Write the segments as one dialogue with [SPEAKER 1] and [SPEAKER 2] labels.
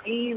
[SPEAKER 1] 3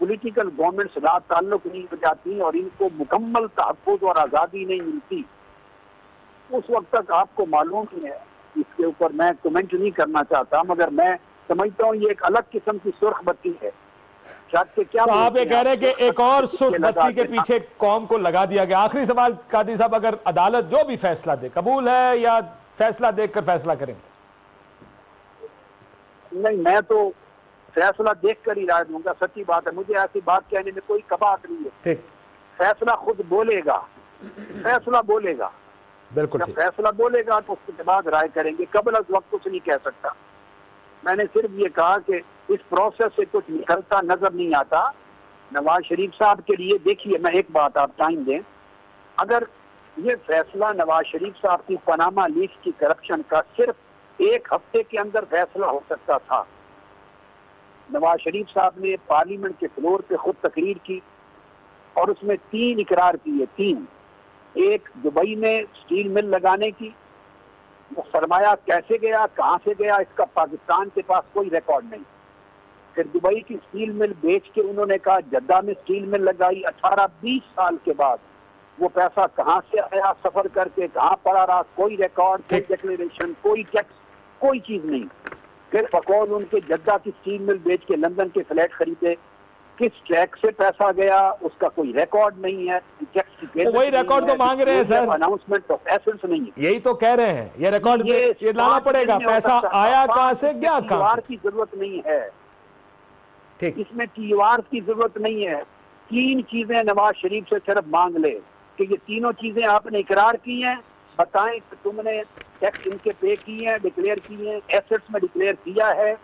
[SPEAKER 1] political government سے لا تعلق نہیں ہو جاتی اور ان کو مکمل تحفظ اور آزادی نہیں ملتی، اس وقت تک آپ کو معلوم ہی ہے. اس کے اوپر میں کمنٹ نہیں کرنا چاہتا، مگر میں سمجھتا ہوں یہ ایک الگ قسم کی سرخ بتی ہے.
[SPEAKER 2] تو آپ یہ کہہ رہے ہیں کہ ایک اور سرخ بتی کے پیچھے قوم کو لگا دیا گیا. آخری سوال قادری صاحب، اگر عدالت جو بھی فیصلہ دے قبول ہے یا فیصلہ دیکھ کر فیصلہ کریں گے؟
[SPEAKER 1] نہیں، میں تو فیصلہ دیکھ کر ہی رائے دوں گا. سچی بات ہے، مجھے ایسی بات کہنے میں کوئی کباہت نہیں ہے.
[SPEAKER 2] ٹھیک،
[SPEAKER 1] فیصلہ خود بولے گا، فیصلہ بولے گا.
[SPEAKER 2] بالکل
[SPEAKER 1] جب
[SPEAKER 2] ٹھیک.
[SPEAKER 1] فیصلہ بولے گا تو اس کے بعد رائے کریں گے. قبل از وقت کچھ نہیں کہہ سکتا. میں نے صرف یہ کہا کہ اس پروسیس سے کچھ نکلتا نظر نہیں آتا. نواز شریف صاحب کے لیے دیکھیے، میں ایک بات آپ ٹائم دیں، اگر یہ فیصلہ نواز شریف صاحب کی پاناما لیکس کی کرپشن کا صرف ایک ہفتے کے اندر فیصلہ ہو سکتا تھا. نواز شریف صاحب نے پارلیمنٹ کے فلور پہ خود تقریر کی اور اس میں 3 اقرار کیے. 3. ایک دبئی میں سٹیل مل لگانے کی، وہ سرمایہ کیسے گیا، کہاں سے گیا، اس کا پاکستان کے پاس کوئی ریکارڈ نہیں. پھر دبئی کی سٹیل مل بیچ کے انہوں نے کہا جدہ میں سٹیل مل لگائی. 18-20 سال کے بعد وہ پیسہ کہاں سے آیا، سفر کر کے کہاں پڑا رہا، کوئی ریکارڈ، کوئی ڈیکلیریشن، کوئی ٹیکس، کوئی چیز نہیں. پھر بقول ان کے جدہ کی سٹیل مل بیچ کے لندن کے فلیٹ خریدے. کس چیک سے پیسہ گیا اس کا کوئی ریکارڈ نہیں ہے.
[SPEAKER 2] وہی ریکارڈ تو مانگ رہے ہیں سر،
[SPEAKER 1] اناؤنسمنٹ آف ایسنٹس نہیں ہے.
[SPEAKER 2] یہی تو کہہ رہے ہیں، یہ ریکارڈ یہ لانا پڑے گا. پیسہ آیا کہاں سے، گیا کہاں سے.
[SPEAKER 1] کی ضرورت نہیں ہے.
[SPEAKER 2] ٹھیک،
[SPEAKER 1] اس میں TOR کی ضرورت نہیں ہے. 3 چیزیں نواز شریف سے صرف مانگ لے کہ یہ تینوں چیزیں آپ نے اقرار کی ہیں، بتائیں کہ تم نے ٹیکس ان کے پے کی ہیں، ڈکلیئر کی ہیں، ایسٹس میں ڈکلیئر کیا ہے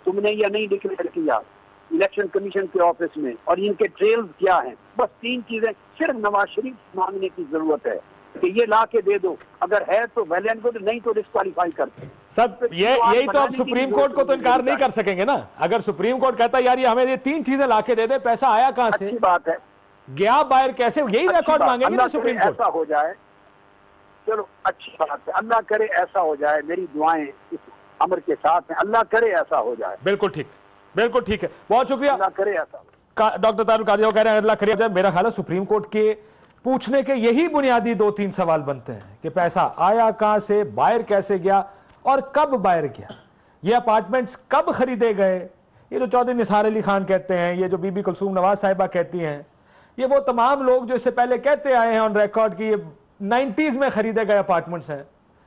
[SPEAKER 1] تم نے یا نہیں ڈکلیئر کیا الیکشن کمیشن کے آفس میں، اور ان کے ٹریلز کیا ہیں. بس 3 چیزیں صرف نواز شریف مانگنے کی ضرورت ہے کہ یہ لا کے دے دو. اگر ہے تو ویل اینڈ گڈ، نہیں تو ڈسکوالیفائی کر دیں.
[SPEAKER 2] سب یہی تو اب سپریم کورٹ کو تو انکار نہیں کر سکیں گے نا. اگر سپریم کورٹ کہتا ہے یار یہ ہمیں یہ 3 چیزیں لا کے دے دے، پیسہ آیا کہاں سے،
[SPEAKER 1] اچھی بات ہے،
[SPEAKER 2] گیا باہر کیسے، یہی ریکارڈ مانگیں گے نا سپریم کورٹ.
[SPEAKER 1] ایسا ہو جائے، چلو اچھی بات ہے، اللہ کرے ایسا ہو جائے. میری دعائیں اس امر کے ساتھ ہیں، اللہ کرے ایسا ہو جائے.
[SPEAKER 2] بالکل ٹھیک، بالکل ٹھیک ہے، بہت شکریہ.
[SPEAKER 1] اللہ کرے ایسا ہو جائے.
[SPEAKER 2] ڈاکٹر طاہر القادری کہہ رہے ہیں اللہ کرے. میرا خیال ہے سپریم کورٹ کے پوچھنے کے یہی بنیادی 2-3 سوال بنتے ہیں کہ پیسہ آیا کہاں سے، باہر کیسے گیا اور کب باہر گیا، یہ اپارٹمنٹس کب خریدے گئے. یہ جو چودھری نثار علی خان کہتے ہیں، یہ جو بی بی کلثوم نواز صاحبہ کہتی ہیں، یہ وہ تمام لوگ جو اس سے پہلے کہتے آئے ہیں آن ریکارڈ کی یہ 90s میں خریدے گئے اپارٹمنٹس ہیں.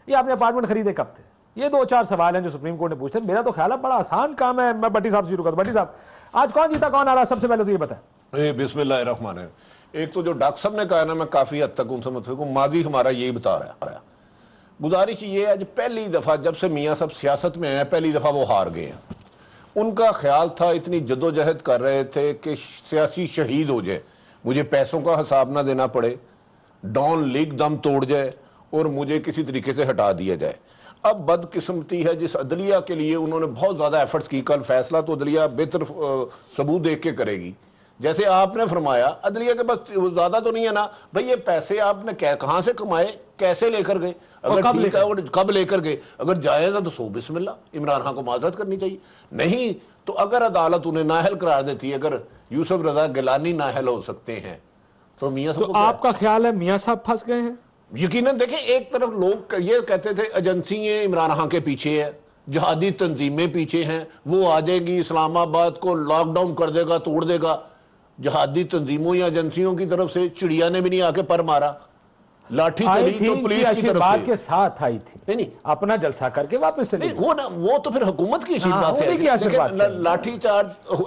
[SPEAKER 2] یہ آپ نے اپارٹمنٹ خریدے کب تھے؟ یہ 2-4 سوال ہیں جو سپریم کورٹ نے پوچھتے ہیں. میرا تو خیال ہے بڑا آسان کام ہے. میں بٹی صاحب سے شروع کرتا ہوں. بٹی صاحب، آج کون جیتا کون آ رہا، سب سے پہلے تو یہ بتائیں.
[SPEAKER 3] بسم اللہ الرحمن الرحیم. ایک تو جو ڈاکٹر صاحب نے کہا ہے نا، میں کافی حد تک ان سے متفق ہوں. ماضی ہمارا یہی بتا رہا ہے. گزارش یہ ہے، پہلی دفعہ جب سے میاں صاحب سیاست میں آئے پہلی دفعہ وہ ہار گئے ہیں. ان کا خیال تھا، اتنی جدوجہد کر رہے تھے کہ سیاسی شہید ہو جائے، مجھے پیسوں کا حساب نہ دینا پڑے، ڈان لیگ دم توڑ جائے اور مجھے کسی طریقے سے ہٹا دیا جائے. اب بدقسمتی ہے جس عدلیہ کے لیے انہوں نے بہت زیادہ ایفرٹس کی. کل فیصلہ تو عدلیہ بہتر ثبوت دیکھ کے کرے گی. جیسے آپ نے فرمایا عدلیہ کے پاس زیادہ تو نہیں ہے نا بھئی، یہ پیسے آپ نے کہاں سے کمائے، کیسے لے کر گئے، اگر ٹھیک ہے اور کب لے کر گئے. اگر جائز ہے تو سو بسم اللہ، عمران خان کو معذرت کرنی چاہیے. نہیں تو اگر عدالت انہیں نااہل قرار دیتی ہے، اگر یوسف رضا گیلانی نااہل ہو سکتے ہیں تو میاں صاحب کو
[SPEAKER 2] آپ کا خیال ہے میاں صاحب پھنس گئے ہیں؟
[SPEAKER 3] یقیناً. دیکھیں، ایک طرف لوگ یہ کہتے تھے ایجنسییں عمران خان کے پیچھے ہے، جہادی تنظیمیں پیچھے ہیں، وہ آ جائے گی اسلام آباد کو لاک ڈاؤن کر دے گا، توڑ دے گا. جہادی تنظیموں یا ایجنسیوں کی طرف سے چڑیا نے بھی نہیں آ کے پر مارا، لاٹھی چلی تو پولیس کی طرف سے
[SPEAKER 2] کے ساتھ آئی تھی، نہیں اپنا جلسہ کر کے واپس چلی.
[SPEAKER 3] وہ تو پھر حکومت کی بات ہے. لاٹھی چارج،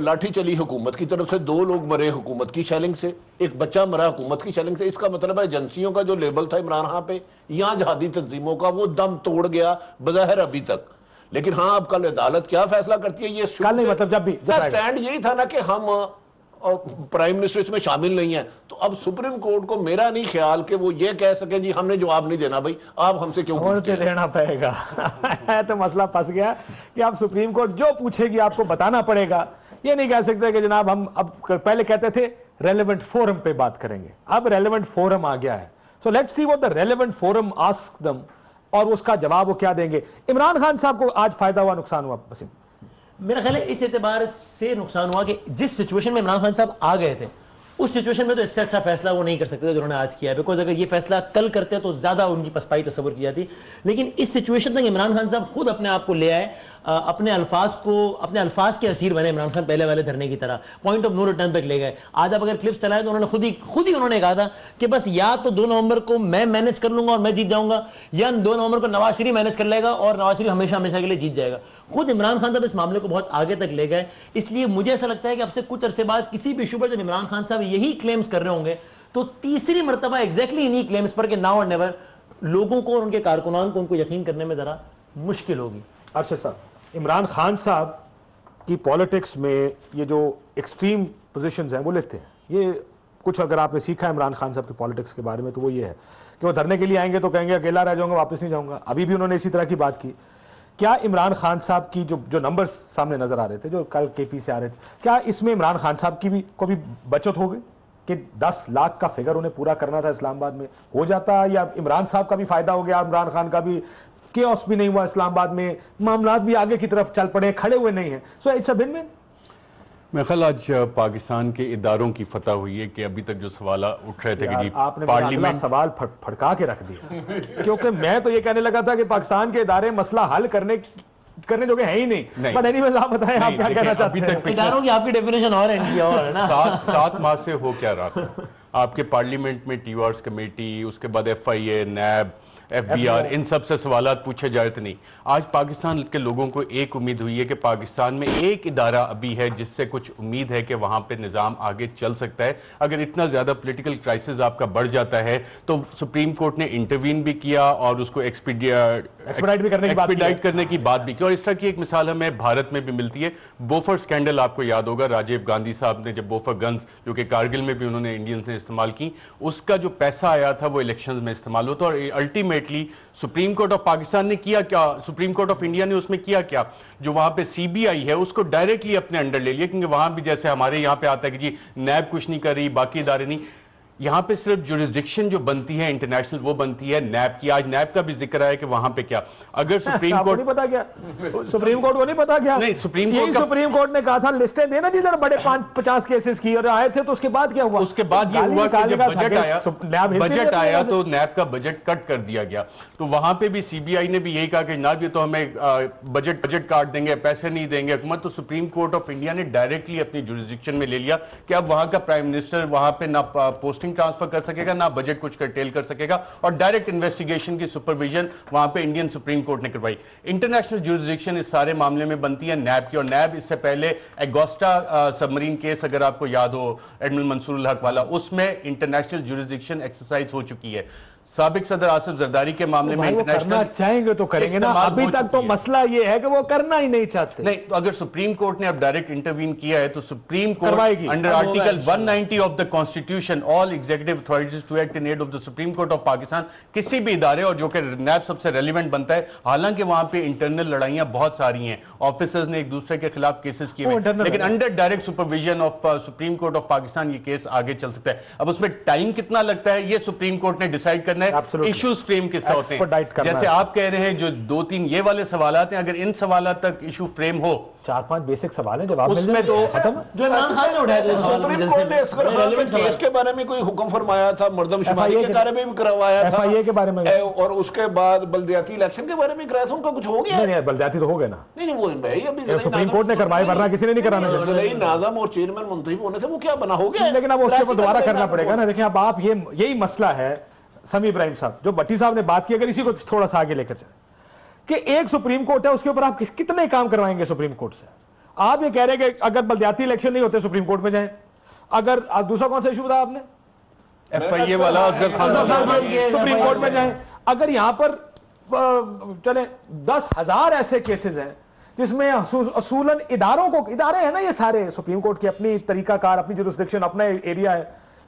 [SPEAKER 3] لاٹھی چلی حکومت کی طرف سے، 2 لوگ مرے حکومت کی شیلنگ سے، ایک بچہ مرا حکومت کی شیلنگ سے. اس کا مطلب ہے ایجنسیوں کا جو لیبل تھا عمران خان پہ، یہاں جہادی تنظیموں کا، وہ دم توڑ گیا بظاہر ابھی تک. لیکن ہاں اب کل عدالت کیا فیصلہ کرتی ہے یہ
[SPEAKER 2] مطلب جب بھی
[SPEAKER 3] سٹینڈ یہی تھا نا کہ ہم پرائم منسٹر اس میں شامل نہیں ہیں. تو اب سپریم کورٹ کو میرا نہیں خیال کہ وہ یہ کہہ سکیں جی ہم نے جواب نہیں دینا. بھائی آپ ہم سے کیوں پوچھتے ہیں؟
[SPEAKER 2] دینا پڑے گا. تو مسئلہ پھنس گیا کہ اب سپریم کورٹ جو پوچھے گی آپ کو بتانا پڑے گا. یہ نہیں کہہ سکتے کہ جناب ہم اب پہلے کہتے تھے ریلیونٹ فورم پہ بات کریں گے، اب ریلیونٹ فورم آ گیا ہے. So let's see what the relevant forum ask them, اور اس کا جواب وہ کیا دیں گے. عمران خان صاحب کو آج فائدہ ہوا نقصان ہوا؟
[SPEAKER 4] میرا خیال ہے اس اعتبار سے نقصان ہوا کہ جس سچویشن میں عمران خان صاحب آ گئے تھے اس سچویشن میں تو اس سے اچھا فیصلہ وہ نہیں کر سکتے تھے جو انہوں نے آج کیا ہے, بیکاز اگر یہ فیصلہ کل کرتے تو زیادہ ان کی پسپائی تصور کی جاتی. لیکن اس سچویشن تک عمران خان صاحب خود اپنے آپ کو لے آئے, اپنے الفاظ کے اسیر بنے عمران خان پہلے والے دھرنے کی طرح, پوائنٹ آف نو ریٹرن تک لے گئے. آج آپ اگر کلپس چلائے تو انہوں نے خود ہی انہوں نے کہا تھا کہ بس یا تو 2 نومبر کو میں مینج کر لوں گا اور میں جیت جاؤں گا, یا 2 نومبر کو نواز شریف مینج کر لے گا اور نواز شریف ہمیشہ کے لیے جیت جائے گا. خود عمران خان صاحب اس معاملے کو بہت آگے تک لے گئے. اس لیے مجھے ایسا لگتا ہے کہ اب سے کچھ عرصے بعد کسی بھی ایشو پر جب عمران خان صاحب یہی کلیمز کر رہے ہوں گے تو تیسری مرتبہ ایگزیکٹلی انہی کلیمز پر کہ ناؤ اور نیور لوگوں کو اور ان کے کارکنان کو ان کو یقین کرنے میں ذرا مشکل ہوگی.
[SPEAKER 2] ارشد صاحب, عمران خان صاحب کی پالیٹکس میں یہ جو ایکسٹریم پوزیشنز ہیں وہ لیتے ہیں, یہ کچھ اگر آپ نے سیکھا ہے عمران خان صاحب کی پالیٹکس کے بارے میں تو وہ یہ ہے کہ وہ دھرنے کے لیے آئیں گے تو کہیں گے اکیلا رہ جاؤں گا, واپس نہیں جاؤں گا. ابھی بھی انہوں نے اسی طرح کی بات کی. کیا عمران خان صاحب کی جو نمبرز سامنے نظر آ رہے تھے, جو کل کے پی سے آ رہے تھے, کیا اس میں عمران خان صاحب کی کو بھی بچت ہو گئی کہ 10 لاکھ کا فگر انہیں پورا کرنا تھا اسلام آباد میں, ہو جاتا, یا عمران صاحب کا بھی فائدہ ہو گیا, عمران خان کا بھی کیوس بھی نہیں ہوا اسلام آباد میں, معاملات بھی آگے کی طرف چل پڑے, کھڑے ہوئے نہیں ہیں. So it's a one one.
[SPEAKER 5] میرا خیال آج پاکستان کے اداروں کی فتح ہوئی ہے کہ ابھی تک جو سوالات اٹھ رہے تھے کہ
[SPEAKER 2] آپ نے اگلا سوال پھڑکا کے رکھ دیا, کیونکہ میں تو یہ کہنے لگا تھا کہ پاکستان کے ادارے مسئلہ حل کرنے جو کہ ہے ہی نہیں. بٹ اینی ویز آپ بتائیں آپ کیا کہنا چاہتے ہیں.
[SPEAKER 4] اداروں کی آپ کی ڈیفینیشن اور ہے, ان کی اور ہے نا.
[SPEAKER 5] 7 ماہ سے ہو کیا رہا تھا آپ کے پارلیمنٹ میں, ٹی وارز کمیٹی, اس کے بعد FIA, نیب, FBR, ان سب سے سوالات پوچھے جا رہے تھے. نہیں, آج پاکستان کے لوگوں کو ایک امید ہوئی ہے کہ پاکستان میں ایک ادارہ ابھی ہے جس سے کچھ امید ہے کہ وہاں پہ نظام آگے چل سکتا ہے. اگر اتنا زیادہ پولیٹیکل کرائسس آپ کا بڑھ جاتا ہے تو سپریم کورٹ نے انٹروین بھی کیا اور اس کو ایکسپیڈائٹ کرنے کی بات بھی کی. اور اس طرح کی ایک مثال ہمیں بھارت میں بھی ملتی ہے. بوفر سکینڈل آپ کو یاد ہوگا, راجیو گاندھی صاحب نے جب بوفر گنز جو کہ کارگل میں بھی انہوں نے انڈینز نے استعمال کی, اس کا جو پیسہ آیا تھا وہ الیکشنز میں استعمال ہوتا. اور ultimately supreme Court of Pakistan نے کیا کیا, سپریم کورٹ آف انڈیا نے اس میں کیا کیا, جو وہاں پہ CBI ہے اس کو ڈائریکٹلی اپنے انڈر لے لیا. کیونکہ وہاں بھی جیسے ہمارے یہاں پہ آتا ہے کہ جی نیب کچھ نہیں کر رہی, باقی ادارے نہیں, یہاں پہ صرف جورسڈکشن جو بنتی ہے انٹرنیشنل وہ بنتی ہے نیب کی. آج نیب کا بھی ذکر ہے کہ وہاں پہ کیا, اگر سپریم کورٹ
[SPEAKER 2] نہیں پتا کیا, سپریم کورٹ کو نہیں پتا کیا,
[SPEAKER 5] نہیں
[SPEAKER 2] سپریم کورٹ نے کہا تھا لسٹیں دینا جدھر بڑے 50 کیسز کی, اور آئے تھے تو اس کے بعد کیا ہوا,
[SPEAKER 5] اس کے بعد یہ ہوا کہ جب بجٹ آیا تو نیب کا بجٹ کٹ کر دیا گیا. تو وہاں پہ بھی CBI نے بھی یہی کہا کہ جناب یہ تو ہمیں بجٹ کاٹ دیں گے, پیسے نہیں دیں گے حکومت. تو سپریم کورٹ آف انڈیا نے ڈائریکٹلی اپنی جورسڈکشن میں لے لیا کہ اب وہاں کا پرائم منسٹر وہاں پہ نہ پوسٹنگ ٹرانسفر کر سکے گا, نہ بجٹ کچھ کرٹیل کر سکے گا, اور ڈائریکٹ انویسٹیگیشن کی سپرویژن وہاں پہ انڈین سپریم کورٹ نے کروائی. انٹرنیشنل جورسڈکشن اس سارے معاملے میں بنتی ہے نیب کی, اور نیب اس سے پہلے ایگوسٹا سبمرین کیس اگر آپ کو یاد ہو ایڈمرل منصور الحق والا, اس میں انٹرنیشنل جورسڈکشن ایکسرسائز ہو چکی ہے. سابق صدر آصف زرداری کے معاملے میں
[SPEAKER 2] کرنا چاہیں گے تو کریں گے نا, ابھی تک تو مسئلہ یہ ہے کہ وہ کرنا ہی نہیں چاہتے.
[SPEAKER 5] نہیں, تو اگر سپریم کورٹ نے اب ڈائریکٹ انٹروین کیا ہے تو Supreme Court under article 190 of the constitution all executive authorities to act in aid of the Supreme Court of Pakistan, کسی بھی ادارے, اور جو کہ نیب سب سے ریلیونٹ بنتا ہے, حالانکہ وہاں پہ انٹرنل لڑائیاں بہت ساری ہیں, آفیسرز نے ایک دوسرے کے خلاف کیسز کیے ہوئے, لیکن under direct supervision of supreme Court of Pakistan یہ کیس آگے چل سکتا ہے. اب اس میں ٹائم کتنا لگتا ہے یہ سپریم کورٹ نے ڈیسائیڈ کرنا ہے. ایشو فریم کس طرح ہوتے ہیں, جیسے آپ کہہ رہے ہیں جو 2-3 یہ والے سوالات ہیں, اگر ان سوالات تک ایشو فریم ہو,
[SPEAKER 2] 4-5 بیسک سوال ہیں, جواب
[SPEAKER 5] اس میں تو
[SPEAKER 4] جو عمران خان نے اٹھایا تھا
[SPEAKER 3] سپریم کورٹ نے اصغر خان کے کیس کے بارے میں کوئی حکم فرمایا تھا, مردم شماری کے بارے میں بھی کروایا تھا,
[SPEAKER 2] FIA کے بارے میں,
[SPEAKER 3] اور اس کے بعد بلدیاتی الیکشن کے بارے میں کرایا تھا, ان کا کچھ ہو گیا؟
[SPEAKER 2] نہیں, بلدیاتی تو ہو گئے نا.
[SPEAKER 3] نہیں, وہ ابھی
[SPEAKER 2] سپریم کورٹ نے کروائی, ورنہ کسی نے نہیں کرانا.
[SPEAKER 3] ضلعی ناظم اور چیئرمین منتخب ہونے سے وہ کیا بنا ہو گیا,
[SPEAKER 2] لیکن اب اس کے اوپر دوبارہ کرنا پڑے گا نا. دیکھیں اب آپ یہی مسئلہ ہے سمیع ابراہیم صاحب, جو بٹی صاحب نے بات کی, اگر اسی کو تھوڑا سا آگے لے کر چلیں کہ ایک سپریم کورٹ ہے, اس کے اوپر آپ کتنے کام کروائیں گے سپریم کورٹ سے. آپ یہ کہہ رہے ہیں کہ اگر بلدیاتی الیکشن نہیں ہوتے سپریم کورٹ میں جائیں, اگر دوسرا کون سا ایشو بتایا آپ نے,
[SPEAKER 5] FIA والا اصغر خان
[SPEAKER 2] سپریم کورٹ میں جائیں. اگر یہاں پر چلیں 10,000 ایسے کیسز ہیں جس میں اصولاً ادارے ہیں نا, یہ سارے سپریم کورٹ کی اپنی طریقہ کار, اپنی جورسڈکشن, اپنا ایریا ہے,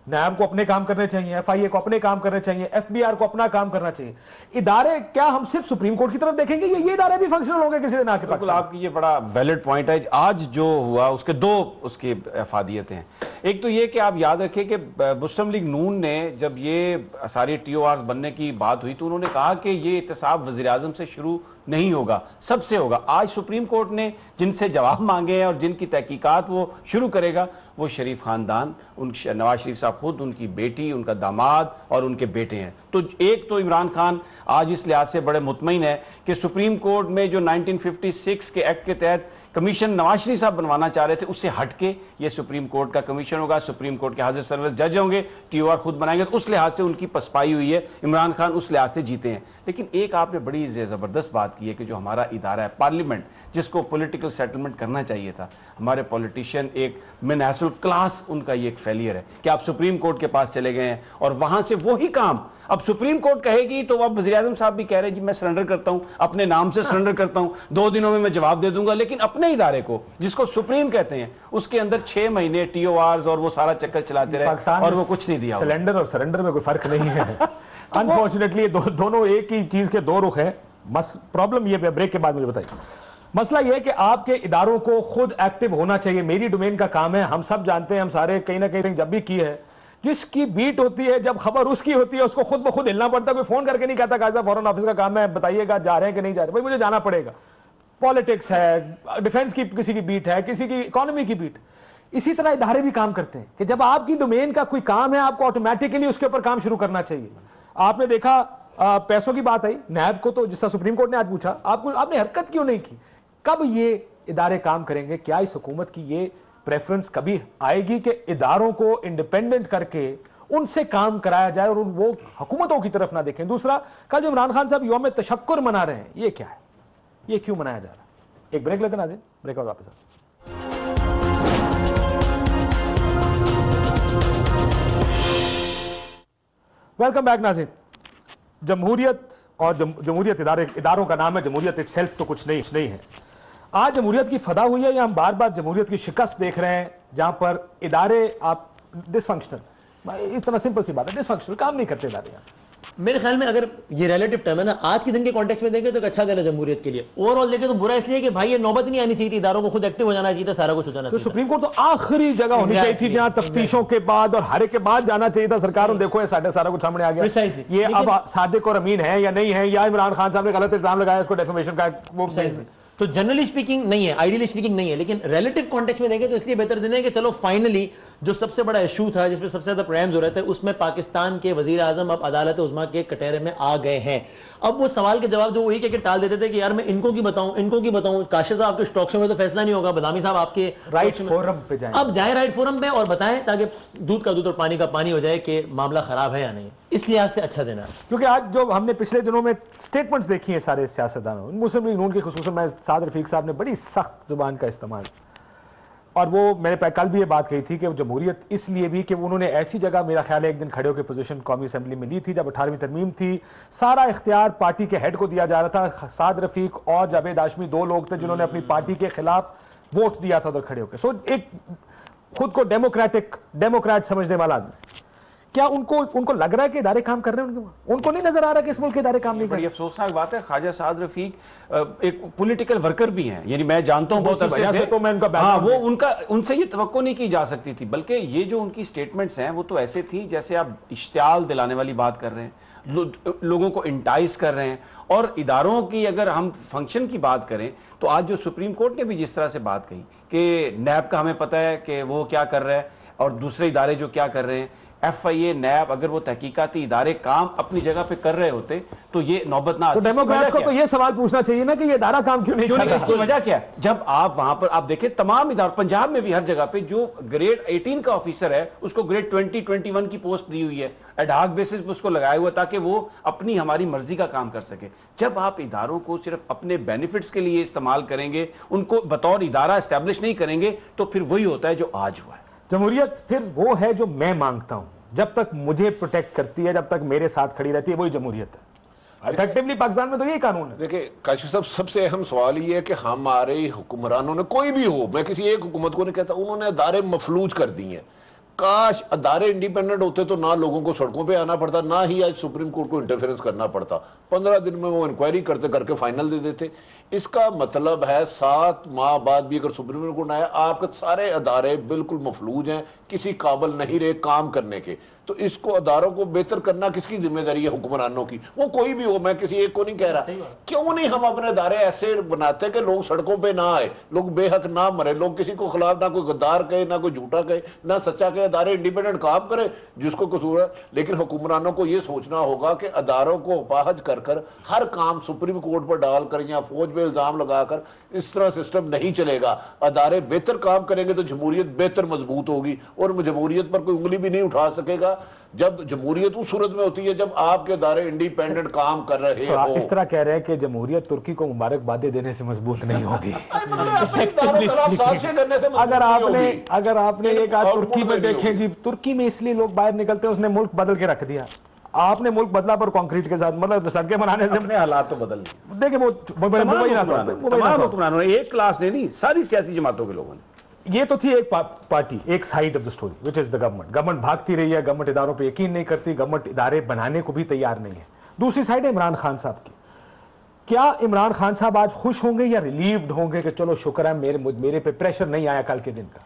[SPEAKER 2] نیب کو اپنے کام کرنے چاہیے, FIA کو اپنے کام کرنے چاہیے, FBR کو اپنا کام کرنا چاہیے. ادارے کیا ہم صرف سپریم کورٹ کی طرف دیکھیں گے, یہ ادارے بھی فنکشنل ہوں گے کسی دن آ کے؟
[SPEAKER 6] بالکل, آپ کی یہ بڑا ویلڈ پوائنٹ ہے. آج جو ہوا اس کے 2 اس کی افادیتیں ہیں. ایک تو یہ کہ آپ یاد رکھیں کہ مسلم لیگ نون نے جب یہ ساری ٹی او آرز بننے کی بات ہوئی تو انہوں نے کہا کہ یہ احتساب وزیر اعظم سے شروع نہیں ہوگا، سب سے ہوگا۔ آج سپریم کورٹ نے جن سے جواب مانگے ہیں اور جن کی تحقیقات وہ شروع کرے گا وہ شریف خاندان، نواز شریف صاحب خود، ان کی بیٹی، ان کا داماد اور ان کے بیٹے ہیں۔ تو ایک تو عمران خان آج اس لحاظ سے بڑے مطمئن ہے کہ سپریم کورٹ میں جو 1956 کے ایکٹ کے تحت کمیشن نواز شریف صاحب بنوانا چاہ رہے تھے اس سے ہٹ کے یہ سپریم کورٹ کا کمیشن ہوگا، سپریم کورٹ کے حاضر سروس جج ہوں گے، ٹی او آر خود بنائیں گے، تو اس لحاظ سے ان کی پسپائی ہوئی ہے، عمران خان اس لحاظ سے جیتے ہیں۔ لیکن ایک آپ نے بڑی زبردست بات کی ہے کہ جو ہمارا ادارہ ہے پارلیمنٹ، جس کو پولیٹیکل سیٹلمنٹ کرنا چاہیے تھا، ہمارے پولیٹیشین ایک من حیث الکلاس ان کا یہ ایک فیلئر ہے کہ آپ سپریم کورٹ کے پاس چلے گئے ہیں اور وہاں سے وہی کام اب سپریم کورٹ کہے گی تو اب وزیر اعظم صاحب بھی کہہ رہے ہیں جی میں سرنڈر کرتا ہوں، اپنے نام سے سرنڈر کرتا ہوں، 2 دنوں میں جواب دے دوں گا، لیکن اپنے ادارے کو جس کو سپریم کہتے ہیں اس کے اندر 6 مہینے ٹی او آرز اور وہ سارا چکر چلاتے رہے اور وہ کچھ نہیں دیا۔
[SPEAKER 2] سلنڈر اور سرنڈر میں کوئی فرق نہیں ہے، انفارچونیٹلی دونوں ایک ہی چیز کے دو رخ ہیں۔ بس پرابلم یہ بریک کے بعد مجھے بتائیے، مسئلہ یہ ہے کہ آپ کے اداروں کو خود ایکٹیو ہونا چاہیے۔ میری ڈومین کا کام ہے، ہم سب جانتے ہیں، ہم سارے کہیں نہ کہیں جب بھی کی ہے، جس کی بیٹ ہوتی ہے، جب خبر اس کی ہوتی ہے، اس کو خود بخود ہلنا پڑتا ہے۔ کوئی فون کر کے نہیں کہتا کہ فورن آفس کا کام ہے، بتائیے گا جا رہے ہیں کہ نہیں جا رہے، بھائی مجھے جانا پڑے گا۔ پالیٹکس ہے، ڈیفینس کی کسی کی بیٹ ہے، کسی کی اکانومی کی بیٹ۔ اسی طرح ادارے بھی کام کرتے ہیں کہ جب آپ کی ڈومین کا کوئی کام ہے آپ کو آٹومیٹکلی اس کے اوپر کام شروع کرنا چاہیے۔ آپ نے دیکھا پیسوں کی بات آئی، نیب کو تو جس طرح سپریم کورٹ نے آج پوچھا آپ نے حرکت کیوں نہیں کی؟ کب یہ ادارے کام کریں گے؟ کیا اس حکومت کی یہ پریفرنس کبھی آئے گی کہ اداروں کو انڈیپینڈنٹ کر کے ان سے کام کرایا جائے اور وہ حکومتوں کی طرف نہ دیکھیں؟ دوسرا، کل جو عمران خان صاحب یوم تشکر منا رہے ہیں، یہ کیا ہے؟ یہ کیوں منایا جا رہا ہے؟ ایک بریک لیتے ہیں ناظرین، بریک اور واپس آتے ہیں۔ ویلکم بیک ناظرین۔ جمہوریت اور جمہوریت اداروں کا نام ہے جمہوریت، ایک سیلف تو کچھ نہیں ہے۔ آج جمہوریت کی فدا ہوئی ہے یا ہم بار بار جمہوریت کی شکست دیکھ رہے ہیں جہاں پر ادارے آپ ڈس فنکشنل، اتنا سمپل سی بات ہے، ڈس فنکشنل کام نہیں کرتے ادارے یہاں۔
[SPEAKER 4] میرے خیال میں اگر یہ ریلیٹو ٹائم ہے نا، آج کے دن کے کانٹیکس میں دیکھیں تو ایک اچھا دن ہے جمہوریت کے لیے۔ اوور آل دیکھیں تو برا اس لیے کہ بھائی یہ نوبت نہیں آنی چاہیے تھی، اداروں کو خود ایکٹیو ہو جانا چاہیے تھا، سارا کچھ ہو جانا چاہیے۔
[SPEAKER 2] سپریم کورٹ تو آخری جگہ ہونی چاہیے تھی جہاں تفتیشوں کے بعد اور ہر ایک کے بعد جانا چاہیے تھا۔ سرکار دیکھو یہ سارا کچھ سامنے آ گیا۔ یہ اب صادق اور امین ہے یا نہیں ہے، یا عمران خان صاحب نے غلط الزام لگایا اس کو ڈیفیمیشن کا، وہ
[SPEAKER 4] تو جنرلی اسپیکنگ نہیں ہے، آئیڈیلی اسپیکنگ نہیں ہے، لیکن ریلیٹو کانٹیکس میں دیکھیں تو اس لیے بہتر دن ہے کہ چلو فائنلی جو سب سے بڑا ایشو تھا جس میں سب سے زیادہ پرائمز ہو رہے تھے، اس میں پاکستان کے وزیر اعظم اب عدالت عظمیٰ کے کٹہرے میں آ گئے ہیں۔ اب وہ سوال کے جواب جو وہی کہ ٹال دیتے تھے کہ یار میں ان کو کی بتاؤں، کاشف صاحب آپ کے اسٹاک شو میں تو فیصلہ نہیں ہوگا، بدامی صاحب آپ کے
[SPEAKER 2] رائٹ فورم پہ جائیں،
[SPEAKER 4] اب جائیں رائٹ فورم پہ اور بتائیں تاکہ دودھ کا دودھ اور پانی کا پانی ہو جائے کہ معاملہ خراب ہے یا نہیں۔ اس لحاظ سے اچھا دینا ہے، کیونکہ
[SPEAKER 2] آج جو ہم نے پچھلے دنوں میں سٹیٹمنٹس دیکھی ہیں سارے سیاستدانوں، مسلم لیگ نون کے خصوصاً میں سعد رفیق صاحب نے بڑی سخت زبان کا استعمال، اور وہ میں نے کل بھی یہ بات کہی تھی کہ جمہوریت اس لیے بھی کہ انہوں نے ایسی جگہ میرا خیال ہے ایک دن کھڑے ہو کے پوزیشن قومی اسمبلی میں لی تھی جب 18ویں ترمیم تھی، سارا اختیار پارٹی کے ہیڈ کو دیا جا رہا تھا۔ سعد رفیق اور جاوید ہاشمی 2 لوگ تھے جنہوں نے اپنی پارٹی کے خلاف ووٹ دیا تھا ادھر کھڑے ہو کے۔ سو ایک خود کو ڈیموکریٹ سمجھنے والا آدمی، کیا ان کو لگ رہا ہے کہ ادارے کام کر رہے ہیں؟ ان کو نہیں نظر آ رہا کہ اس ملک کے ادارے کام نہیں کر رہے؟
[SPEAKER 6] بڑی افسوسناک بات ہے، خواجہ سعد رفیق ایک پولیٹیکل ورکر بھی ہیں، یعنی میں جانتا ہوں بہت عرصے سے، ہاں وہ ان سے یہ توقع نہیں کی جا سکتی تھی، بلکہ یہ جو ان کی سٹیٹمنٹس ہیں وہ تو ایسے تھی جیسے آپ اشتعال دلانے والی بات کر رہے ہیں، لوگوں کو انٹائز کر رہے ہیں۔ اور اداروں کی اگر ہم فنکشن کی بات کریں تو آج جو سپریم کورٹ نے بھی جس طرح سے بات کہی کہ نیب کا ہمیں پتہ ہے کہ وہ کیا کر رہا ہے اور دوسرے ادارے جو کیا کر رہے ہیں، ایف آئی اے، نیب، اگر وہ تحقیقاتی ادارے کام اپنی جگہ پہ کر رہے ہوتے تو یہ نوبت نہ آتی۔
[SPEAKER 2] تو ڈیموکریٹس کو تو یہ سوال پوچھنا چاہیے نا کہ یہ ادارہ کام کیوں نہیں کر رہا؟
[SPEAKER 6] اس کی وجہ کیا ہے؟ جب آپ وہاں پر آپ دیکھیں تمام ادارے، پنجاب میں بھی ہر جگہ پہ جو گریڈ 18 کا آفیسر ہے اس کو گریڈ 20 21 کی پوسٹ دی ہوئی ہے، ایڈ ہاک بیسس پہ اس کو لگایا ہوا تاکہ وہ اپنی ہماری مرضی کا کام کر سکے۔ جب آپ اداروں کو صرف اپنے بینیفٹس کے لیے استعمال کریں گے، ان کو بطور ادارہ اسٹیبلش نہیں کریں گے، تو پھر وہی ہوتا ہے جو آج ہوا ہے۔
[SPEAKER 2] جمہوریت پھر وہ ہے جو میں مانگتا ہوں، جب تک مجھے پروٹیکٹ کرتی ہے، جب تک میرے ساتھ کھڑی رہتی ہے، وہی جمہوریت ہے۔ ایفیکٹولی پاکستان میں تو یہی قانون ہے۔
[SPEAKER 3] دیکھیں کاشف صاحب، سب سے اہم سوال یہ ہے کہ ہمارے حکمرانوں نے، کوئی بھی ہو، میں کسی ایک حکومت کو نہیں کہتا، انہوں نے ادارے مفلوج کر دی ہیں۔ کاش ادارے انڈیپینڈنٹ ہوتے تو نہ لوگوں کو سڑکوں پہ آنا پڑتا، نہ ہی آج سپریم کورٹ کو انٹرفیرنس کرنا پڑتا. 15 دن میں وہ انکوائری کرتے کر کے فائنل دے دیتے. اس کا مطلب ہے 7 ماہ بعد بھی اگر سپریم کورٹ آیا، آپ کے سارے ادارے بالکل مفلوج ہیں، کسی قابل نہیں رہے کام کرنے کے. تو اس کو اداروں کو بہتر کرنا کس کی ذمہ داری ہے؟ حکمرانوں کی. وہ کوئی بھی ہو، میں کسی ایک کو نہیں کہہ رہا. کیوں نہیں ہم اپنے ادارے ایسے بناتے کہ لوگ سڑکوں پہ نہ آئے، لوگ بے حق نہ مرے، لوگ کسی کو خلاف نہ کوئی غدار کہے، نہ کوئی جھوٹا کہے، نہ سچا کہے. ادارے انڈیپینڈنٹ کام کرے جس کو قصور ہے. لیکن حکمرانوں کو یہ سوچنا ہوگا کہ اداروں کو اپاہج کر کر ہر کام سپریم کورٹ پر ڈال کر یا فوج پہ الزام لگا کر اس طرح سسٹم نہیں چلے گا. ادارے بہتر کام کریں گے تو جمہوریت بہتر مضبوط ہوگی، اور جمہوریت پر کوئی انگلی بھی نہیں اٹھا سکے گا. جب جمہوریت اس صورت میں ہوتی ہے جب آپ کے ادارے انڈیپینڈنٹ کام کر رہے ہو.
[SPEAKER 2] اس طرح کہہ رہے ہیں کہ جمہوریت ترکی کو مبارکبادیں دینے سے مضبوط نہیں ہوگی. اگر آپ نے ایک آج ترکی میں دیکھیں جی، ترکی میں اس لیے لوگ باہر نکلتے ہیں، اس نے ملک بدل کے رکھ دیا. آپ نے ملک بدلا پر کانکریٹ کے ساتھ، مطلب سڑکیں بنانے سے
[SPEAKER 6] اپنے حالات تو بدل دیے.
[SPEAKER 2] دیکھیں وہ
[SPEAKER 6] تمام حکمرانوں نے، ایک کلاس نے نہیں، ساری سیاسی جماعتوں کے لوگوں نے.
[SPEAKER 2] یہ تو تھی ایک پارٹی، ایک side of the story which is the government. Government بھاگتی رہی ہے، گورنمنٹ اداروں پہ یقین نہیں کرتی، گورنمنٹ ادارے بنانے کو بھی تیار نہیں ہے. دوسری سائیڈ ہے عمران خان صاحب کی. کیا عمران خان صاحب آج خوش ہوں گے یا ریلیوڈ ہوں گے کہ چلو شکر ہے میرے پہ پریشر نہیں آیا کل کے دن کا؟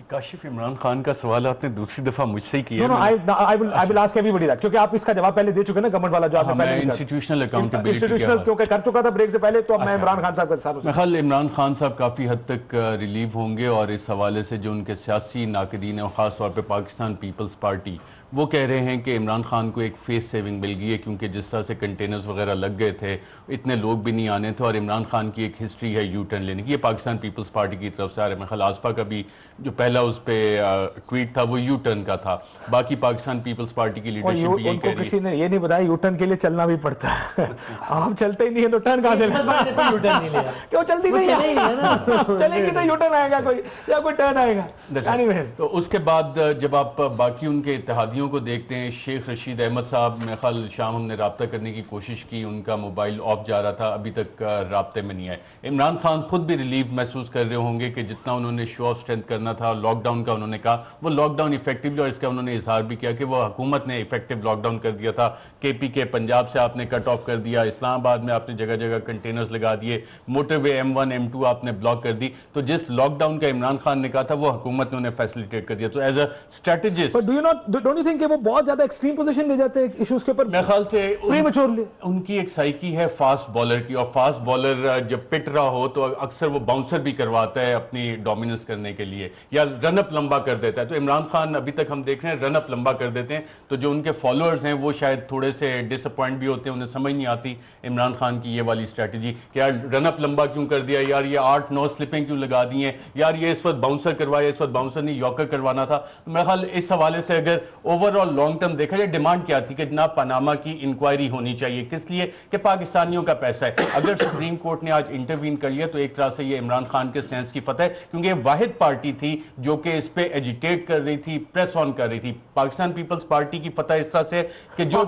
[SPEAKER 5] کاشف، عمران خان کا سوال آپ نے دوسری دفعہ مجھ سے ہی کیا.
[SPEAKER 2] کیونکہ آپ اس کا جواب پہلے دے چکے نا گورنمنٹ والا جو آپ نے پہلے
[SPEAKER 5] انسٹیٹیوشنل اکاؤنٹیبلٹی
[SPEAKER 2] کیونکہ کر چکا تھا بریک سے پہلے، تو اب میں عمران خان صاحب کے ساتھ
[SPEAKER 5] میرے خیال عمران خان صاحب کافی حد تک ریلیو ہوں گے، اور اس حوالے سے جو ان کے سیاسی ناقدین ہیں، اور خاص طور پہ پاکستان پیپلز پارٹی، وہ کہہ رہے ہیں کہ عمران خان کو ایک فیس سیونگ مل گئی ہے، کیونکہ جس طرح سے کنٹینرز وغیرہ لگ گئے تھے، اتنے لوگ بھی نہیں آنے تھے، اور عمران خان کی ایک ہسٹری ہے یو ٹرن لینے کی. یہ پاکستان پیپلز پارٹی کی طرف سے آ رہے ہیں. میرے خیال آصفہ کا بھی جو پہلا اس پہ ٹویٹ تھا وہ یو ٹرن کا تھا. باقی پاکستان پیپلز پارٹی کی لیڈرشپ بھی یہی کہہ رہی ہے.
[SPEAKER 2] کسی نے یہ نہیں بتایا یو ٹرن کے لیے چلنا بھی پڑتا ہے. آپ چلتے ہی نہیں ہیں تو ٹرن کہاں سے لیں؟ کیوں چلتی نہیں ہے؟ چلیں گی تو یو ٹرن آئے گا کوئی، یا کوئی ٹرن آئے گا.
[SPEAKER 5] تو اس کے بعد جب آپ باقی ان کے اتحادیوں کو دیکھتے ہیں، شیخ رشید احمد صاحب، میرے خیال شام ہم نے رابطہ کرنے کی کوشش کی، ان کا موبائل آف جا رہا تھا، ابھی تک رابطے میں نہیں آئے. عمران خان خود بھی ریلیو محسوس کر رہے ہوں گے کہ جتنا انہوں نے شو آف اسٹرینتھ کرنا تھا، لاک ڈاؤن کا انہوں نے کہا، وہ لاک ڈاؤن ایفیکٹولی، اور اس کا انہوں نے اظہار بھی کیا کہ وہ حکومت نے ایفیکٹو لاک ڈاؤن کر دیا تھا. کے پی کے پنجاب سے آپ نے کٹ آف کر دیا، اسلام آباد میں آپ نے جگہ جگہ کنٹینرز لگا دیے، موٹر وے M1 M2 آپ نے بلاک کر دی. تو جس لاک ڈاؤن کا عمران خان نے کہا تھا وہ حکومت نے انہیں فیسلیٹیٹ کر دیا. تو as a strategist
[SPEAKER 2] don't you think کہ وہ بہت زیادہ ایکسٹریم پوزیشن لے جاتے ہیں ایشوز کے اوپر؟
[SPEAKER 5] میرے خیال سے ان کی ایک سائیکی ہے فاسٹ بالر کی، اور فاسٹ بالر جب پٹ رہا ہو تو اکثر وہ باؤنسر بھی کرواتا ہے اپنی ڈومیننس کرنے کے لیے، یا رن اپ لمبا کر دیتا ہے. تو عمران خان ابھی تک ہم دیکھ رہے ہیں رن اپ لمبا کر دیتے ہیں. تو جو ان کے فالوورز ہیں وہ شاید تھوڑے سے ڈس اپوائنٹ بھی ہوتے ہیں، انہیں سمجھ نہیں آتی عمران خان کی یہ والی اسٹریٹجی کہ یار رن اپ لمبا کیوں کر دیا، یار یہ 8-9 سلپیں کیوں لگا دی ہیں، یار یہ اس وقت باؤنسر کروایا، اس وقت باؤنسر نہیں یارکر کروانا تھا. میرا خیال اس حوالے سے اگر اوور آل لانگ ٹرم دیکھا جائے، ڈیمانڈ کیا تھی کہ جناب پاناما کی انکوائری ہونی چاہیے. کس لیے؟ کہ پاکستانیوں کا پیسہ ہے. اگر سپریم کورٹ نے آج انٹروین کر لیا تو ایک طرح سے یہ عمران خان کے سٹینس کی فتح ہے، کیونکہ یہ واحد پارٹی تھی جو کہ اس پہ ایجیٹیٹ کر رہی تھی، پریس آن کر رہی تھی. پاکستان پیپلز پارٹی کی فتح اس طرح سے کہ جو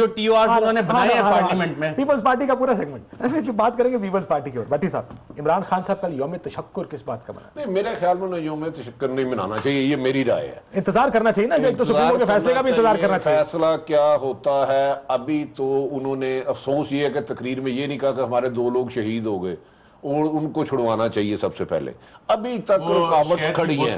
[SPEAKER 5] ٹی او آر انہوں نے بنائے ہیں پارلیمنٹ میں.
[SPEAKER 2] پیپلز پارٹی کا پورا سیگمنٹ بات کریں گے پیپلز پارٹی کی. اور بھٹی صاحب، عمران خان صاحب کا یوم تشکر کس بات کا منانا؟
[SPEAKER 3] نہیں، میرے خیال میں یوم تشکر نہیں منانا چاہیے، یہ میری رائے ہے.
[SPEAKER 2] انتظار کرنا چاہیے نا، ایک تو سپریم کورٹ کے فیصلے کا بھی انتظار کرنا چاہیے.
[SPEAKER 3] فیصلہ کیا ہوتا ہے ابھی تو انہوں نے افسوس یہ ہے کہ تقریر میں یہ نہیں کہا کہ ہمارے 2 لوگ شہید ہو گئے اور ان کو چھڑوانا چاہیے سب سے پہلے. ابھی تک رکاوٹ کھڑی ہے،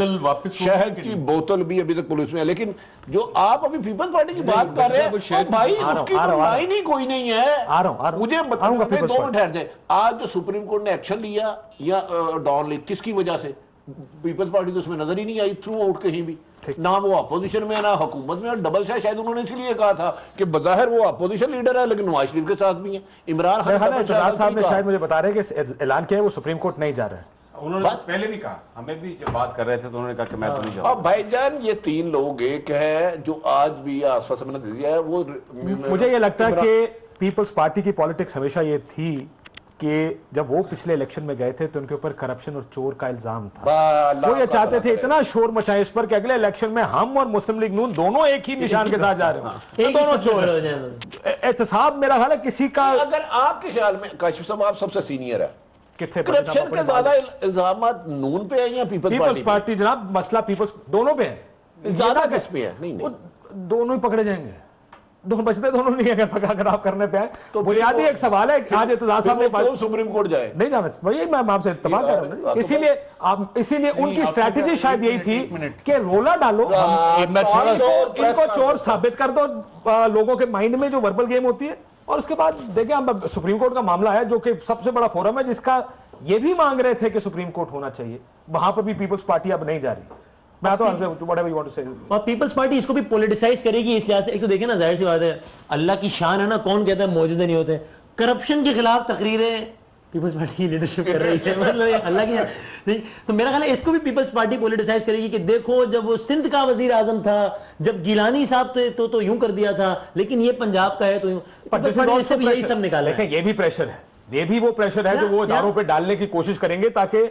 [SPEAKER 3] شہد کی بوتل بھی ابھی تک پولیس میں ہے. لیکن جو آپ ابھی پیپلز پارٹی کی بات کر رہے ہیں بھائی، اس کی تو لائن ہی کوئی نہیں ہے. مجھے بتائیں 2 منٹ ٹھہر جائیں، آج جو سپریم کورٹ نے ایکشن لیا یا ڈاؤن لی، کس کی وجہ سے؟ پیپلز پارٹی تو اس میں نظر ہی نہیں آئی تھرو آؤٹ کہیں بھی. نہ وہ اپوزیشن میں نہ حکومت میں. ڈبل شاید انہوں نے اس لیے کہا تھا کہ بظاہر وہ اپوزیشن لیڈر ہے لیکن نواز شریف کے ساتھ بھی ہیں. عمران خان
[SPEAKER 2] صاحب نے شاید مجھے بتا رہے ہیں کہ اعلان کیا ہے وہ سپریم کورٹ نہیں جا رہا ہے.
[SPEAKER 6] انہوں نے پہلے بھی کہا، ہمیں بھی جب بات کر رہے تھے تو انہوں نے کہا کہ میں تو نہیں جاؤں.
[SPEAKER 3] اب بھائی جان یہ 3 لوگ ایک ہے جو آج بھی آصفہ سے میں نے دیا ہے. وہ
[SPEAKER 2] مجھے یہ لگتا ہے کہ پیپلز پارٹی کی پالیٹکس ہمیشہ یہ تھی کہ جب وہ پچھلے الیکشن میں گئے تھے تو ان کے اوپر کرپشن اور چور کا الزام تھا. وہ یہ چاہتے تھے اتنا شور مچائیں اس پر کہ اگلے الیکشن میں ہم اور مسلم لیگ نون دونوں ایک ہی نشان کے ساتھ جا رہے ہیں، دونوں چور. احتساب میرا خیال ہے کسی کا.
[SPEAKER 3] اگر آپ کے خیال میں کاشف صاحب آپ سب سے سینئر ہے، کرپشن کے زیادہ الزامات نون پہ ہیں یا پیپلز
[SPEAKER 2] پارٹی؟ جناب مسئلہ پیپلز دونوں پہ ہے.
[SPEAKER 3] زیادہ کس پہ ہے؟ نہیں
[SPEAKER 2] دونوں ہی پکڑے جائیں گے, دونوں بچتے دونوں نہیں ہے اگر آپ کرنے پہ آئے. تو بنیادی ایک سوال ہے کہ آج اعتزاز صاحب نے
[SPEAKER 3] کیوں سپریم کورٹ جائے؟
[SPEAKER 2] نہیں جانا, وہی میں آپ سے اتفاق کر رہا ہوں. اسی لیے ان کی اسٹریٹجی شاید یہی تھی کہ رولا ڈالو, ان کو چور ثابت کر دو لوگوں کے مائنڈ میں جو وربل گیم ہوتی ہے, اور اس کے بعد دیکھیں ہم سپریم کورٹ کا معاملہ ہے جو کہ سب سے بڑا فورم ہے جس کا یہ بھی مانگ رہے تھے کہ سپریم کورٹ ہونا چاہیے, وہاں پر بھی پیپلز پارٹی اب نہیں جا رہی. میں تو
[SPEAKER 4] اور پیپلز پارٹی اس کو بھی پولیٹیسائز کرے گی اس لحاظ سے. ایک تو دیکھیں نا, ظاہر سی بات ہے, اللہ کی شان ہے نا, کون کہتا ہے معجزے نہیں ہوتے. کرپشن کے خلاف تقریریں پیپلز پارٹی کی لیڈرشپ کر رہی ہے, مطلب اللہ کی نہیں. تو میرا خیال ہے اس کو بھی پیپلز پارٹی پولیٹیسائز کرے گی کہ دیکھو جب وہ سندھ کا وزیر اعظم تھا, جب گیلانی صاحب تو یوں کر دیا تھا, لیکن یہ پنجاب کا ہے تو یوں. اس سے بھی یہی سب نکالا ہے.
[SPEAKER 2] یہ بھی پریشر ہے, یہ بھی وہ پریشر ہے جو وہ اداروں پہ ڈالنے کی کوشش کریں گے تاکہ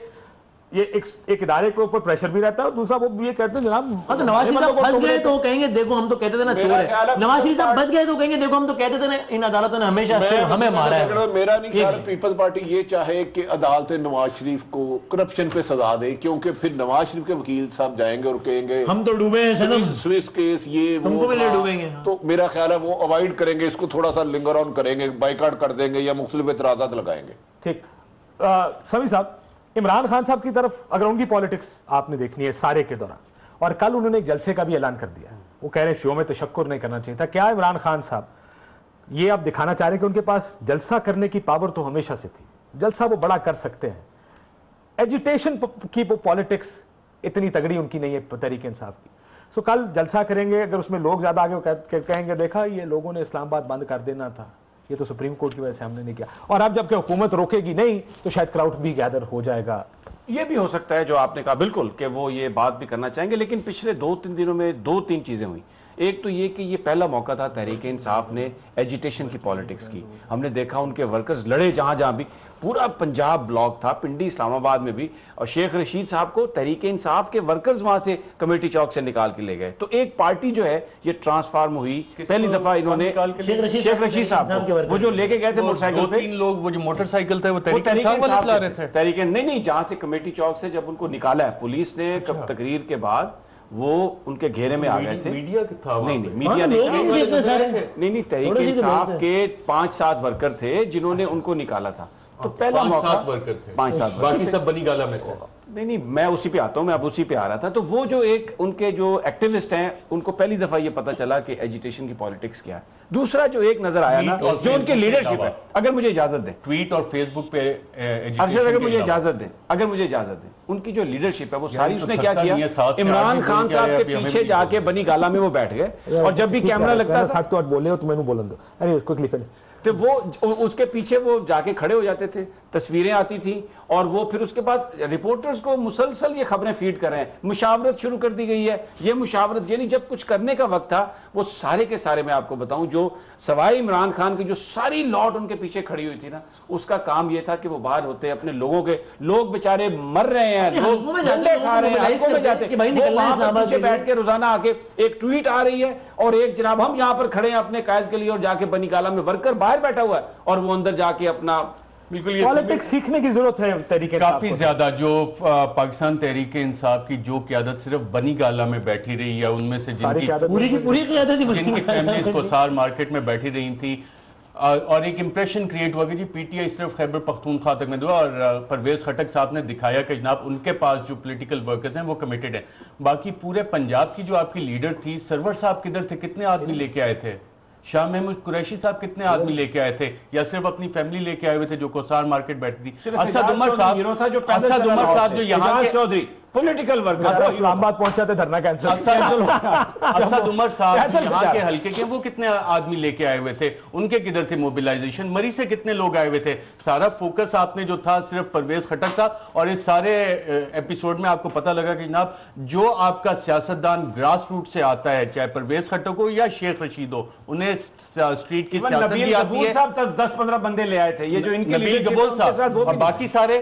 [SPEAKER 2] یہ ایک ادارے کے اوپر پریشر بھی رہتا ہے, اور دوسرا وہ یہ کہتے ہیں جناب
[SPEAKER 4] تو نواز شریف صاحب پھنس گئے تو کہیں گے دیکھو ہم تو کہتے تھے نا چور ہے. نواز شریف صاحب بچ گئے تو کہیں گے دیکھو ہم تو کہتے تھے نا ان عدالتوں نے ہمیشہ ہمیں مارا ہے.
[SPEAKER 3] میرا نہیں خیال پیپلز پارٹی یہ چاہے کہ عدالتیں نواز شریف کو کرپشن پہ سزا دیں, کیونکہ پھر نواز شریف کے وکیل صاحب جائیں گے اور کہیں گے
[SPEAKER 4] ہم تو ڈوبے ہیں سنم,
[SPEAKER 3] سوئس کیس یہ
[SPEAKER 4] ہم کو بھی لے ڈوبیں گے.
[SPEAKER 3] تو میرا خیال ہے وہ اوائڈ کریں گے, اس کو تھوڑا سا لنگر آن کریں گے, بائیکاٹ کر دیں گے یا مختلف اعتراضات لگائیں گے.
[SPEAKER 2] ٹھیک. سمی صاحب, عمران خان صاحب کی طرف اگر ان کی پالیٹکس آپ نے دیکھنی ہے سارے کے دوران, اور کل انہوں نے ایک جلسے کا بھی اعلان کر دیا, وہ کہہ رہے ہیں شیعوں میں تشکر نہیں کرنا چاہیے تھا. کیا عمران خان صاحب یہ آپ دکھانا چاہ رہے ہیں کہ ان کے پاس جلسہ کرنے کی پاور تو ہمیشہ سے تھی, جلسہ وہ بڑا کر سکتے ہیں, ایجیٹیشن کی وہ پالیٹکس اتنی تگڑی ان کی نہیں ہے تحریک انصاف کی. سو کل جلسہ کریں گے, اگر اس میں لوگ زیادہ آگے کہیں گے دیکھا یہ لوگوں نے اسلام آباد بند کر دینا تھا, یہ تو سپریم کورٹ کی وجہ سے ہم نے نہیں کیا, اور اب جب کہ حکومت روکے گی نہیں تو شاید کراؤڈ بھی گیدر ہو جائے گا.
[SPEAKER 6] یہ بھی ہو سکتا ہے جو آپ نے کہا بالکل کہ وہ یہ بات بھی کرنا چاہیں گے, لیکن پچھلے 2-3 دنوں میں 2-3 چیزیں ہوئی. ایک تو یہ کہ یہ پہلا موقع تھا تحریک انصاف نے ایجیٹیشن کی پالیٹکس کی. ہم نے دیکھا ان کے ورکرز لڑے جہاں بھی, پورا پنجاب بلاک تھا, پنڈی اسلام آباد میں بھی, اور شیخ رشید صاحب کو تحریک انصاف کے ورکرز وہاں سے کمیٹی چوک سے نکال کے لے گئے. تو ایک پارٹی جو ہے یہ ٹرانسفارم ہوئی. پہلی دفعہ انہوں نے شیخ رشید صاحب کو وہ جو لے کے گئے تھے موٹر سائیکل پہ,
[SPEAKER 5] 2-3 لوگ وہ جو موٹر سائیکل تھے وہ تحریک انصاف والے چلا رہے تھے.
[SPEAKER 6] تحریک نہیں, جہاں سے کمیٹی چوک سے جب ان کو نکالا ہے پولیس نے تقریر کے بعد, وہ ان کے گھیرے میں آ گئے تھے.
[SPEAKER 5] میڈیا تھا
[SPEAKER 6] نہیں میڈیا نہیں, تحریک انصاف کے 5-7 ورکر تھے جنہوں نے ان کو نکالا تھا. تو پہلا موقع
[SPEAKER 5] 5-7 ورکر تھے,
[SPEAKER 6] 5-7
[SPEAKER 5] باقی سب بنی گالا میں تھے.
[SPEAKER 6] نہیں میں اسی پہ آتا ہوں, میں اب اسی پہ آ رہا تھا. تو وہ جو ایک ان کے جو ایکٹیوسٹ ہیں ان کو پہلی دفعہ یہ پتا چلا کہ ایجیٹیشن کی پالیٹکس کیا ہے. دوسرا جو ایک نظر آیا نا, جو ان کی لیڈرشپ ہے, اگر مجھے اجازت دیں,
[SPEAKER 5] ٹویٹ اور فیس بک پہ
[SPEAKER 6] ارشد اگر مجھے اجازت دیں, ان کی جو لیڈرشپ ہے وہ ساری اس نے کیا کیا, عمران خان صاحب کے پیچھے جا کے بنی گالا میں وہ بیٹھ گئے, اور جب بھی کیمرہ لگتا تھا
[SPEAKER 2] بولے تو میں بولن دو,
[SPEAKER 6] تو وہ اس کے پیچھے وہ جا کے کھڑے ہو جاتے تھے, تصویریں آتی تھیں, اور وہ پھر اس کے بعد رپورٹرز کو مسلسل یہ خبریں فیڈ کر رہے ہیں. مشاورت شروع کر دی گئی ہے, یہ مشاورت یعنی جب کچھ کرنے کا وقت تھا وہ سارے کے سارے میں آپ کو بتاؤں جو سوائے عمران خان کی جو ساری لاٹ ان کے پیچھے کھڑی ہوئی تھی نا, اس کا کام یہ تھا کہ وہ باہر ہوتے اپنے لوگوں کے, لوگ بیچارے مر رہے ہیں, لوگ ڈنڈے کھا رہے ہیں, حلقوں میں جاتے ہیں, پیچھے بیٹھ کے روزانہ آ کے ایک ٹویٹ آ رہی ہے, اور ایک جناب ہم یہاں پر کھڑے ہیں اپنے قائد کے لیے, اور جا کے بنی گالا میں ورکر باہر بیٹھا ہوا ہے اور وہ اندر جا کے اپنا
[SPEAKER 2] بالکل پالیٹکس سیکھنے کی ضرورت ہے تحریک انصاف
[SPEAKER 5] کافی زیادہ. جو پاکستان تحریک انصاف کی جو قیادت صرف بنی گالا میں بیٹھی رہی ہے, ان میں سے جن کی
[SPEAKER 4] پوری قیادت
[SPEAKER 5] جن کی فیملیز کو سار مارکیٹ میں بیٹھی رہی تھی, اور ایک امپریشن کریٹ ہوا کہ جی پی ٹی آئی صرف خیبر پختونخوا تک میں دوا, اور پرویز خٹک صاحب نے دکھایا کہ جناب ان کے پاس جو پولیٹیکل ورکرز ہیں وہ کمیٹڈ ہیں. باقی پورے پنجاب کی جو آپ کی لیڈر تھی, سرور صاحب کدھر تھے, کتنے آدمی لے کے آئے تھے, شاہ محمود قریشی صاحب کتنے آدمی لے کے آئے تھے, یا صرف اپنی فیملی لے کے آئے ہوئے تھے جو کوسار مارکیٹ بیٹھی تھی. اسد عمر صاحب جو یہاں کے
[SPEAKER 6] چودھری پولیٹیکل ورکر
[SPEAKER 2] اسلام آباد پہنچا تھے دھرنا کینسل.
[SPEAKER 5] اسد عمر صاحب یہاں کے حلقے کے وہ کتنے آدمی لے کے آئے ہوئے تھے, ان کے کدھر تھے موبیلائزیشن, مری سے کتنے لوگ آئے ہوئے تھے. سارا فوکس آپ نے جو تھا صرف پرویز خٹک تھا, اور اس سارے ایپیسوڈ میں آپ کو پتا لگا کہ جناب جو آپ کا سیاستدان گراس روٹ سے آتا ہے, چاہے پرویز خٹک ہو یا شیخ رشید ہو, انہیں اسٹریٹ کی سیاست بھی آتی ہے.
[SPEAKER 6] 10-15 بندے لے آئے تھے, یہ جو ان کے
[SPEAKER 5] نبیل گبول صاحب اور باقی سارے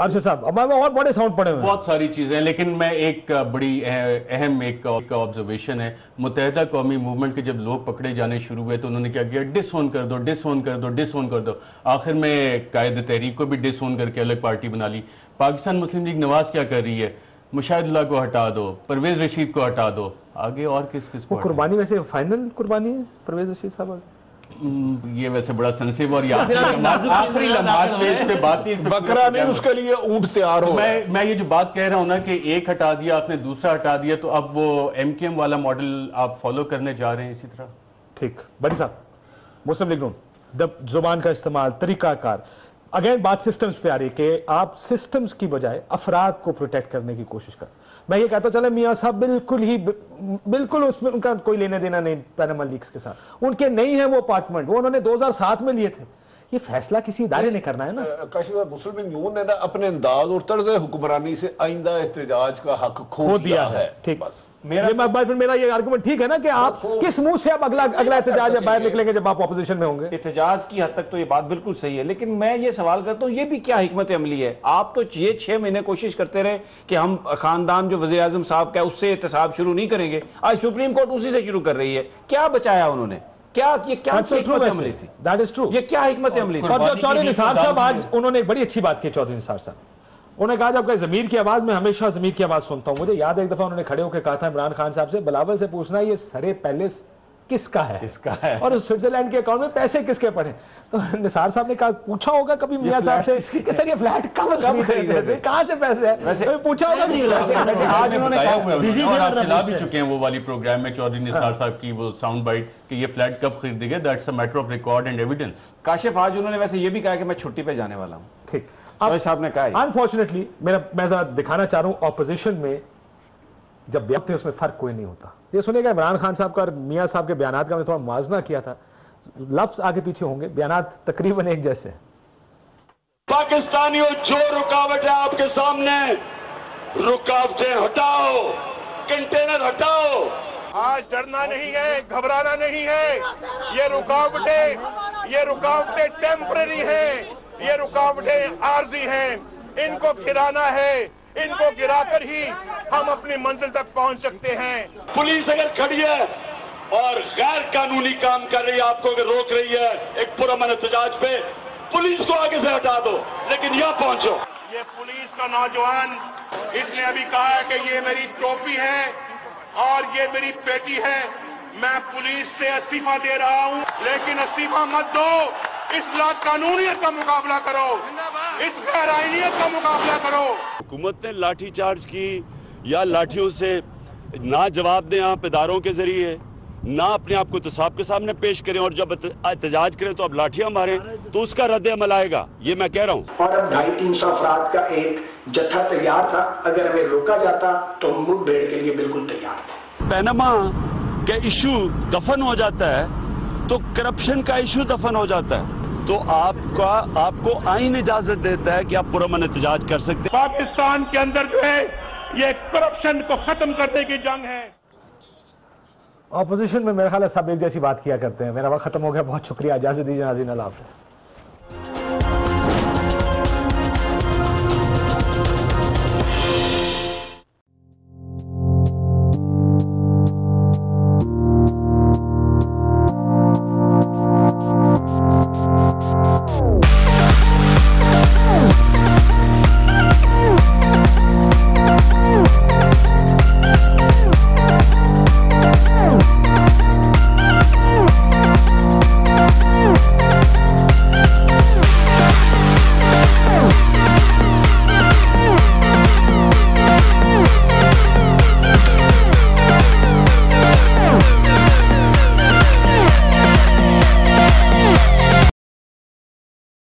[SPEAKER 2] ارشد صاحب اب اور بڑے ساؤنڈ پڑے ہوئے ہیں.
[SPEAKER 5] بہت ساری چیزیں ہیں، لیکن میں ایک بڑی اہم ایک آبزرویشن ہے. متحدہ قومی موومنٹ کے جب لوگ پکڑے جانے شروع ہوئے تو انہوں نے کیا کیا؟ ڈس اون کر دو، ڈس اون کر دو، ڈس اون کر دو. آخر میں قائد تحریک کو بھی ڈس اون کر کے الگ پارٹی بنا لی. پاکستان مسلم لیگ نواز کیا کر رہی ہے؟ مشاہد اللہ کو ہٹا دو، پرویز رشید کو ہٹا دو، آگے اور کس کو؟
[SPEAKER 2] قربانی ویسے فائنل قربانی ہے پرویز رشید صاحب.
[SPEAKER 5] یہ ویسے بڑا سینسٹیو اور آخری لمحات میں اس پہ بات ہی
[SPEAKER 3] بکرا نہیں، اس کے لیے اونٹ تیار ہو.
[SPEAKER 5] میں یہ جو بات کہہ رہا ہوں نا کہ ایک ہٹا دیا آپ نے، دوسرا ہٹا دیا، تو اب وہ ایم کیو ایم والا ماڈل آپ فالو کرنے جا رہے ہیں اسی طرح.
[SPEAKER 2] ٹھیک بڑی صاحب، مسلم لیگ نون زبان کا استعمال، طریقہ کار، اگین بات سسٹمز پہ آ رہی ہے کہ آپ سسٹمز کی بجائے افراد کو پروٹیکٹ کرنے کی کوشش کریں. میں یہ کہتا چلے میاں صاحب بالکل اس میں ان کا کوئی لینا دینا نہیں پیناما لیکس کے ساتھ، ان کے نہیں ہے وہ اپارٹمنٹ، وہ انہوں نے 2007 میں لیے تھے. یہ فیصلہ کسی ادارے نے کرنا ہے نا.
[SPEAKER 3] کاشف صاحب، مسلم لیگ نون نے اپنے انداز اور طرز حکمرانی سے آئندہ احتجاج کا حق کھو دیا ہے.
[SPEAKER 2] ٹھیک، میرا یہ آرگومنٹ ٹھیک ہے نا کہ آپ کس منہ سے اب اگلا احتجاج باہر نکلیں گے جب آپ اپوزیشن میں ہوں گے؟
[SPEAKER 6] احتجاج کی حد تک تو یہ بات بالکل صحیح ہے، لیکن میں یہ سوال کرتا ہوں یہ بھی کیا حکمت عملی ہے؟ آپ تو یہ 6 مہینے کوشش کرتے رہے کہ ہم خاندان جو وزیر اعظم صاحب کا ہے اس سے احتساب شروع نہیں کریں گے. آج سپریم کورٹ اسی سے شروع کر رہی ہے. کیا بچایا انہوں نے؟ کیا حکمت عملی تھی؟
[SPEAKER 2] That is true.
[SPEAKER 6] یہ کیا حکمت عملی تھی؟
[SPEAKER 2] اور جو چودھری نثار صاحب آج انہوں نے ایک بڑی اچھی بات کی. چودھری نثار صاحب انہوں نے کہا جب کہ ضمیر کی آواز، میں ہمیشہ ضمیر کی آواز سنتا ہوں. مجھے یاد ہے ایک دفعہ انہوں نے کھڑے ہو کے کہا تھا عمران خان صاحب سے، بلاول سے پوچھنا یہ سرے پیلس کس کا ہے اور سوئٹزرلینڈ کے اکاؤنٹ میں پیسے کس کے پڑے. تو نثار صاحب نے کہا پوچھا ہوگا کبھی میاں صاحب سے کہ سر یہ فلیٹ کب خریدے تھے، کہاں سے پیسے ہیں؟ پوچھا ہوگا نہیں.
[SPEAKER 5] آج انہوں نے کھلا بھی چکے ہیں وہ والی پروگرام میں چودھری نثار صاحب کی وہ ساؤنڈ بائٹ کہ یہ فلیٹ کب خریدے گئے. That's a matter of record and evidence.
[SPEAKER 6] Kashif آج انہوں نے ویسے یہ بھی کہا کہ میں چھٹی پہ جانے والا ہوں.
[SPEAKER 2] ٹھیک،
[SPEAKER 6] صاحب نے کہا
[SPEAKER 2] انفارچونیٹلی میں ذرا دکھانا چاہ رہا ہوں اپوزیشن میں جب بیان تھے اس میں فرق کوئی نہیں ہوتا. یہ سنیے گا عمران خان صاحب کا اور میاں صاحب کے بیانات کا میں تھوڑا موازنہ کیا تھا، لفظ آگے پیچھے ہوں گے، بیانات تقریباً ایک جیسے.
[SPEAKER 7] پاکستانیوں جو رکاوٹ ہے آپ کے سامنے، رکاوٹیں ہٹاؤ، کنٹینر ہٹاؤ.
[SPEAKER 8] آج ڈرنا نہیں ہے، گھبرانا نہیں ہے. یہ رکاوٹیں ٹیمپرری ہیں، یہ رکاوٹیں عارضی ہیں. ان کو گرانا ہے، ان کو گرا کر ہی ہم اپنی منزل تک پہنچ سکتے ہیں.
[SPEAKER 7] پولیس اگر کھڑی ہے اور غیر قانونی کام کر رہی ہے، آپ کو اگر روک رہی ہے ایک پرامن احتجاج پہ، پولیس کو آگے سے ہٹا دو، لیکن یہاں پہنچو.
[SPEAKER 8] یہ پولیس کا نوجوان اس نے ابھی کہا ہے کہ یہ میری ٹوپی ہے اور یہ میری پیٹی ہے. میں پولیس سے استعفیٰ دے رہا ہوں، لیکن استعفیٰ مت دو. اس لا قانونیت کا مقابلہ کرو، اس غیر آئینیت کا مقابلہ کرو.
[SPEAKER 7] حکومت نے لاٹھی چارج کی یا لاٹھیوں سے نہ جواب دیں آپ اداروں کے ذریعے، نہ اپنے آپ کو احتساب کے سامنے پیش کریں، اور جب احتجاج کریں تو اب لاٹھیاں ماریں، تو اس کا رد عمل آئے گا. یہ میں کہہ رہا ہوں.
[SPEAKER 9] اور اب 250-300 افراد کا ایک جتھا تیار تھا، اگر ہمیں روکا جاتا تو ہم مڈ بھیڑ کے لیے بالکل تیار تھے.
[SPEAKER 7] پیناما کا ایشو دفن ہو جاتا ہے تو کرپشن کا ایشو دفن ہو جاتا ہے. تو آپ کو آئین اجازت دیتا ہے کہ آپ پرامن احتجاج کر سکتے ہیں.
[SPEAKER 8] پاکستان کے اندر جو ہے یہ کرپشن کو ختم کرنے کی جنگ ہے.
[SPEAKER 2] اپوزیشن میں میرا خیال ہے سب ایک جیسی بات کیا کرتے ہیں. میرا وقت ختم ہو گیا، بہت شکریہ، اجازت دیجیے ناظرین، اللہ حافظ.